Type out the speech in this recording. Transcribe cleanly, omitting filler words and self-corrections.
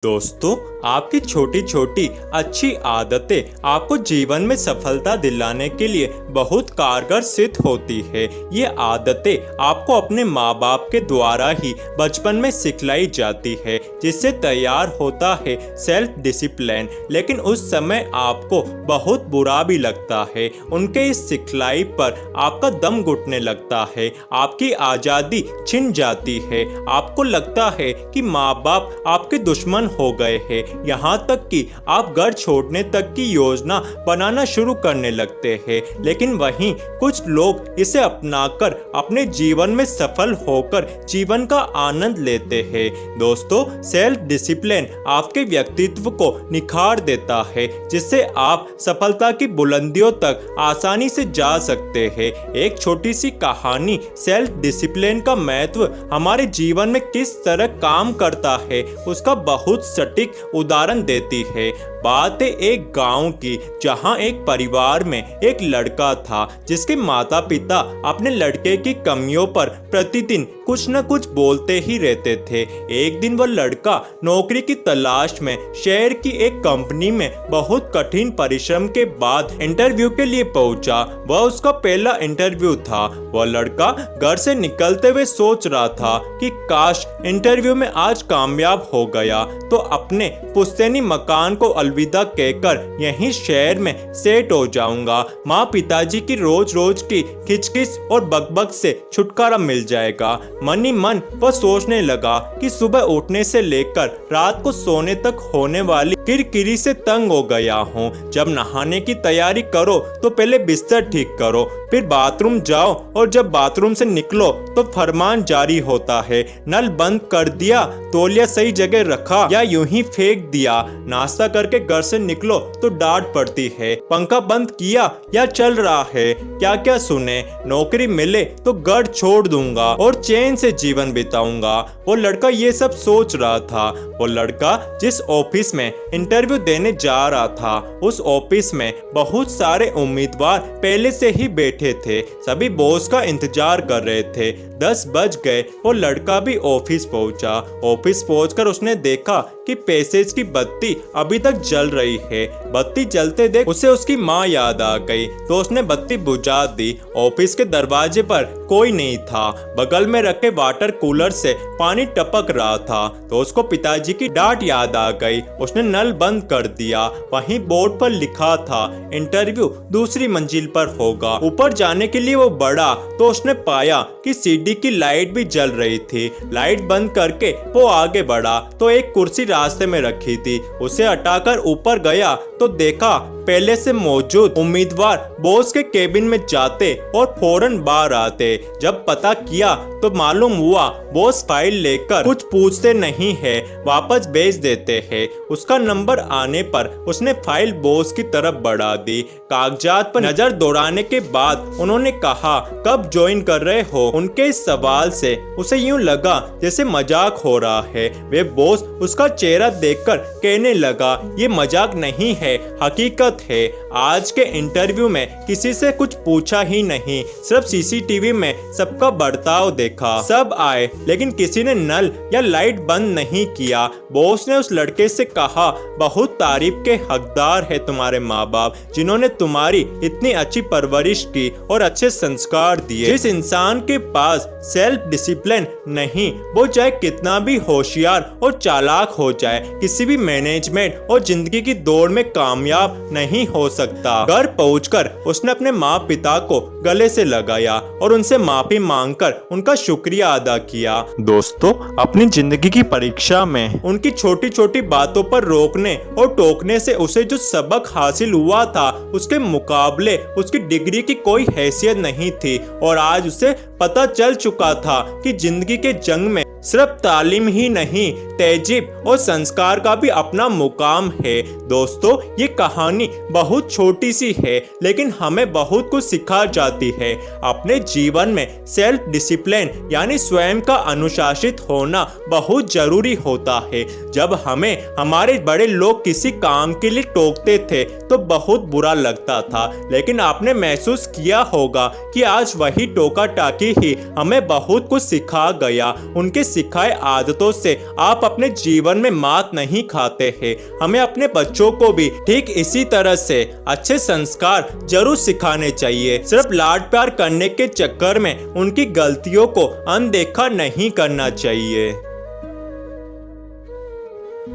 दोस्तों, आपकी छोटी छोटी अच्छी आदतें आपको जीवन में सफलता दिलाने के लिए बहुत कारगर सिद्ध होती है। ये आदतें आपको अपने माँ बाप के द्वारा ही बचपन में सिखलाई जाती है, जिससे तैयार होता है सेल्फ डिसिप्लिन। लेकिन उस समय आपको बहुत बुरा भी लगता है। उनके इस सिखलाई पर आपका दम घुटने लगता है, आपकी आज़ादी छिन जाती है। आपको लगता है कि माँ बाप आपके दुश्मन हो गए हैं, यहाँ तक कि आप घर छोड़ने तक की योजना बनाना शुरू करने लगते हैं। लेकिन वहीं कुछ लोग इसे अपनाकर अपने जीवन में सफल होकर जीवन का आनंद लेते हैं। दोस्तों, सेल्फ डिसिप्लिन आपके व्यक्तित्व को निखार देता है, जिससे आप सफलता की बुलंदियों तक आसानी से जा सकते हैं। एक छोटी सी कहानी सेल्फ डिसिप्लिन का महत्व हमारे जीवन में किस तरह काम करता है उसका बहुत सटीक उदाहरण देती है। बात है एक गांव की, जहां एक परिवार में एक लड़का था जिसके माता पिता अपने लड़के की कमियों पर प्रतिदिन कुछ न कुछ बोलते ही रहते थे। एक दिन वह लड़का नौकरी की तलाश में शहर की एक कंपनी में बहुत कठिन परिश्रम के बाद इंटरव्यू के लिए पहुंचा। वह उसका पहला इंटरव्यू था। वह लड़का घर से निकलते हुए सोच रहा था कि काश इंटरव्यू में आज कामयाब हो गया तो अपने पुश्तैनी मकान को अलविदा कहकर यहीं शहर में सेट हो जाऊंगा। माँ पिताजी की रोज रोज की खिचखिच और बकबक से छुटकारा मिल जाएगा। मन ही मन वह सोचने लगा कि सुबह उठने से लेकर रात को सोने तक होने वाली किरकिरी से तंग हो गया हूँ। जब नहाने की तैयारी करो तो पहले बिस्तर ठीक करो, फिर बाथरूम जाओ और जब बाथरूम से निकलो तो फरमान जारी होता है, नल बंद कर दिया, तौलिया सही जगह रखा या यूं ही फेंक दिया, नाश्ता करके घर से निकलो तो डांट पड़ती है, पंखा बंद किया या चल रहा है, क्या क्या सुने, नौकरी मिले तो घर छोड़ दूंगा और चैन से जीवन बिताऊंगा। वो लड़का ये सब सोच रहा था। वो लड़का जिस ऑफिस में इंटरव्यू देने जा रहा था, उस ऑफिस में बहुत सारे उम्मीदवार पहले से ही बैठे थे। सभी बॉस का इंतजार कर रहे थे। 10 बज गए। वो लड़का भी ऑफिस पहुंचा। ऑफिस पहुंचकर उसने देखा कि पैसेज की बत्ती अभी तक जल रही है। बत्ती जलते देख उसे उसकी माँ याद आ गई, तो उसने बत्ती बुझा दी। ऑफिस के दरवाजे पर कोई नहीं था। बगल में रखे वाटर कूलर से पानी टपक रहा था, तो उसको पिताजी की डांट याद आ गई। उसने नल बंद कर दिया। वहीं बोर्ड पर लिखा था, इंटरव्यू दूसरी मंजिल पर होगा। ऊपर जाने के लिए वो बढ़ा तो उसने पाया कि सीढ़ी की लाइट भी जल रही थी। लाइट बंद करके वो आगे बढ़ा तो एक कुर्सी रास्ते में रखी थी। उसे हटाकर ऊपर गया तो देखा पहले से मौजूद उम्मीदवार बॉस के केबिन में जाते और फौरन बाहर आते। जब पता किया तो मालूम हुआ बॉस फाइल लेकर कुछ पूछते नहीं है, वापस भेज देते हैं। उसका नंबर आने पर उसने फाइल बॉस की तरफ बढ़ा दी। कागजात पर नजर दौड़ाने के बाद उन्होंने कहा, कब ज्वाइन कर रहे हो? उनके इस सवाल से उसे यूं लगा जैसे मजाक हो रहा है। वे बॉस उसका चेहरा देखकर कहने लगा, ये मजाक नहीं है, हकीकत है। आज के इंटरव्यू में किसी से कुछ पूछा ही नहीं, सिर्फ सीसीटीवी में सबका बर्ताव देखा। सब आए लेकिन किसी ने नल या लाइट बंद नहीं किया। बॉस ने उस लड़के से कहा, बहुत तारीफ के हकदार है तुम्हारे माँ बाप, जिन्होंने तुम्हारी इतनी अच्छी परवरिश की और अच्छे संस्कार दिए। जिस इंसान के पास सेल्फ डिसिप्लिन नहीं, वो चाहे कितना भी होशियार और चालाक हो जाए, किसी भी मैनेजमेंट और जिंदगी की दौड़ में कामयाब नहीं हो सकता। घर पहुंचकर उसने अपने माँ पिता को गले से लगाया और उनसे माफी मांगकर उनका शुक्रिया अदा किया। दोस्तों, अपनी जिंदगी की परीक्षा में उनकी छोटी छोटी बातों पर रोकने और टोकने से उसे जो सबक हासिल हुआ था, उसके मुकाबले उसकी डिग्री की कोई हैसियत नहीं थी। और आज उसे पता चल चुका था कि जिंदगी के जंग में सिर्फ तालीम ही नहीं, तहजीब और संस्कार का भी अपना मुकाम है। दोस्तों, ये कहानी बहुत छोटी सी है लेकिन हमें बहुत कुछ सिखा जाती है। अपने जीवन में सेल्फ डिसिप्लिन यानी स्वयं का अनुशासित होना बहुत जरूरी होता है। जब हमें हमारे बड़े लोग किसी काम के लिए टोकते थे तो बहुत बुरा लगता था, लेकिन आपने महसूस किया होगा कि आज वही टोका टाकी ही हमें बहुत कुछ सिखा गया। उनके सिखाए आदतों से आप अपने जीवन में मात नहीं खाते हैं। हमें अपने बच्चों को भी ठीक इसी तरह से अच्छे संस्कार जरूर सिखाने चाहिए। सिर्फ लाड प्यार करने के चक्कर में उनकी गलतियों को अनदेखा नहीं करना चाहिए।